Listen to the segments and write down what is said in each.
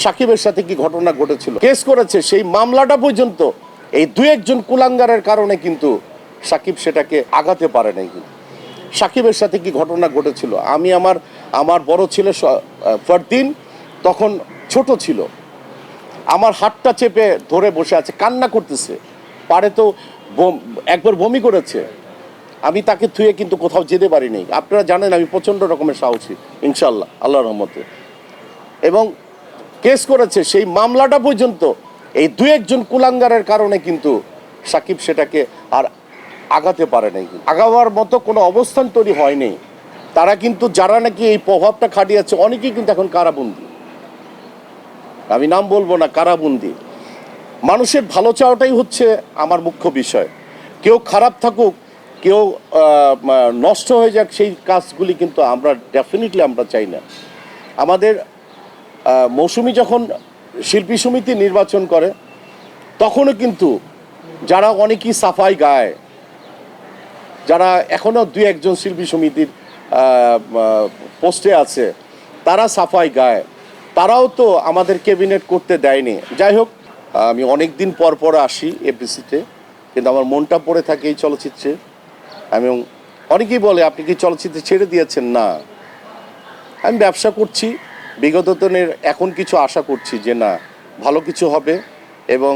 সাকিবের সাথে কি ঘটনা ঘটেছিল, কেস করেছে, সেই মামলাটা পর্যন্ত এই দু একজন কুলাঙ্গারের কারণে কিন্তু সাকিব সেটাকে আগাতে পারে নাই। কিন্তু সাকিবের সাথে কি ঘটনা ঘটেছিল, আমি আমার বড় ছেলে ফরদিন তখন ছোট ছিল, আমার হাতটা চেপে ধরে বসে আছে, কান্না করতেছে, পারে তো একবার বমি করেছে, আমি তাকে থুয়ে কিন্তু কোথাও যেতে পারিনি। আপনারা জানেন আমি প্রচণ্ড রকমের সাহসী ইনশাল্লাহ আল্লাহর রহমতে। এবং কেস করেছে, সেই মামলাটা পর্যন্ত এই দু একজন কুলাঙ্গারের কারণে কিন্তু সাকিব সেটাকে আর আগাতে পারে নাই। আগাবার মতো কোনো অবস্থান তৈরি হয়নি। তারা কিন্তু যারা নাকি এই প্রভাবটা খাটিয়েছে অনেকেই কিন্তু এখন কারাবন্দী, আমি নাম বলবো না, কারাবন্দী। মানুষের ভালো চাওয়াটাই হচ্ছে আমার মুখ্য বিষয়। কেউ খারাপ থাকুক, কেউ নষ্ট হয়ে যাক, সেই কাজগুলি কিন্তু আমরা ডেফিনেটলি আমরা চাই না। আমাদের মৌসুমি যখন শিল্পী সমিতি নির্বাচন করে তখনও কিন্তু যারা অনেকেই সাফাই গায়, যারা এখনও দুই একজন শিল্পী সমিতির পোস্টে আছে, তারা সাফাই গায়, তারাও তো আমাদের ক্যাবিনেট করতে দেয়নি। যাই হোক, আমি অনেক দিন পর পর আসি এপিসিতে, কিন্তু আমার মনটা পড়ে থাকে এই চলচ্চিত্রে। এবং অনেকেই বলে আপনি কি চলচ্চিত্রে ছেড়ে দিয়েছেন? না, আমি ব্যবসা করছি, বিগত দিনের এখন কিছু আশা করছি যে না, ভালো কিছু হবে। এবং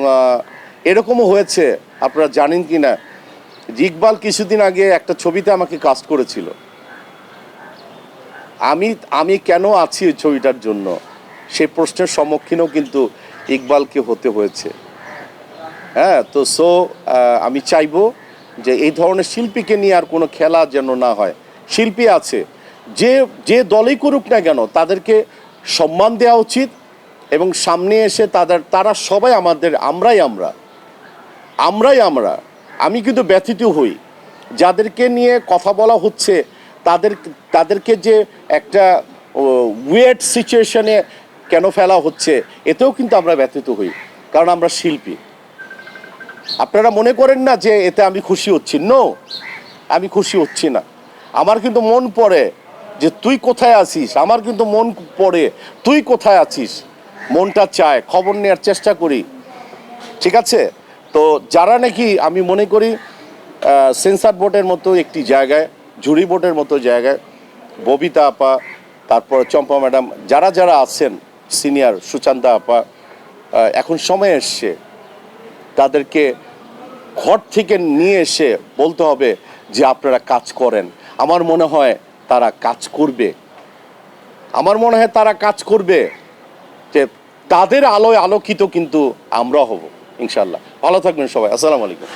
এরকমও হয়েছে, আপনারা জানেন কি না, ইকবাল কিছুদিন আগে একটা ছবিতে আমাকে কাস্ট করেছিল। আমি কেন আছি এই ছবিটার জন্য, সেই প্রশ্নের সম্মুখীনও কিন্তু ইকবালকে হতে হয়েছে। হ্যাঁ, তো আমি চাইবো যে এই ধরনের শিল্পীকে নিয়ে আর কোনো খেলা যেন না হয়। শিল্পী আছে, যে দলই করুক না কেন, তাদেরকে সম্মান দেওয়া উচিত। এবং সামনে এসে তারা সবাই আমাদের, আমরাই আমরা। আমি কিন্তু ব্যথিত হই যাদেরকে নিয়ে কথা বলা হচ্ছে, তাদেরকে যে একটা উইয়ার্ড সিচুয়েশনে কেন ফেলা হচ্ছে, এতেও কিন্তু আমরা ব্যথিত হই, কারণ আমরা শিল্পী। আপনারা মনে করেন না যে এতে আমি খুশি হচ্ছি? নো, আমি খুশি হচ্ছি না। আমার কিন্তু মন পড়ে যে তুই কোথায় আছিস, আমার কিন্তু মন পড়ে তুই কোথায় আছিস, মনটা চায়, খবর নেওয়ার চেষ্টা করি, ঠিক আছে? তো যারা নাকি, আমি মনে করি সেন্সার বোর্ডের মতো একটি জায়গায়, জুরি বোর্ডের মতো জায়গায়, ববিতা আপা, তারপর চম্পা ম্যাডাম, যারা আছেন সিনিয়র, সুচান্তা আপা, এখন সময় এসছে তাদেরকে ঘর থেকে নিয়ে এসে বলতে হবে যে আপনারা কাজ করেন। আমার মনে হয় তারা কাজ করবে, যে তাদের আলোয় আলোকিত কিন্তু আমরা হব ইনশাল্লাহ। ভালো থাকবেন সবাই, আসসালামু আলাইকুম।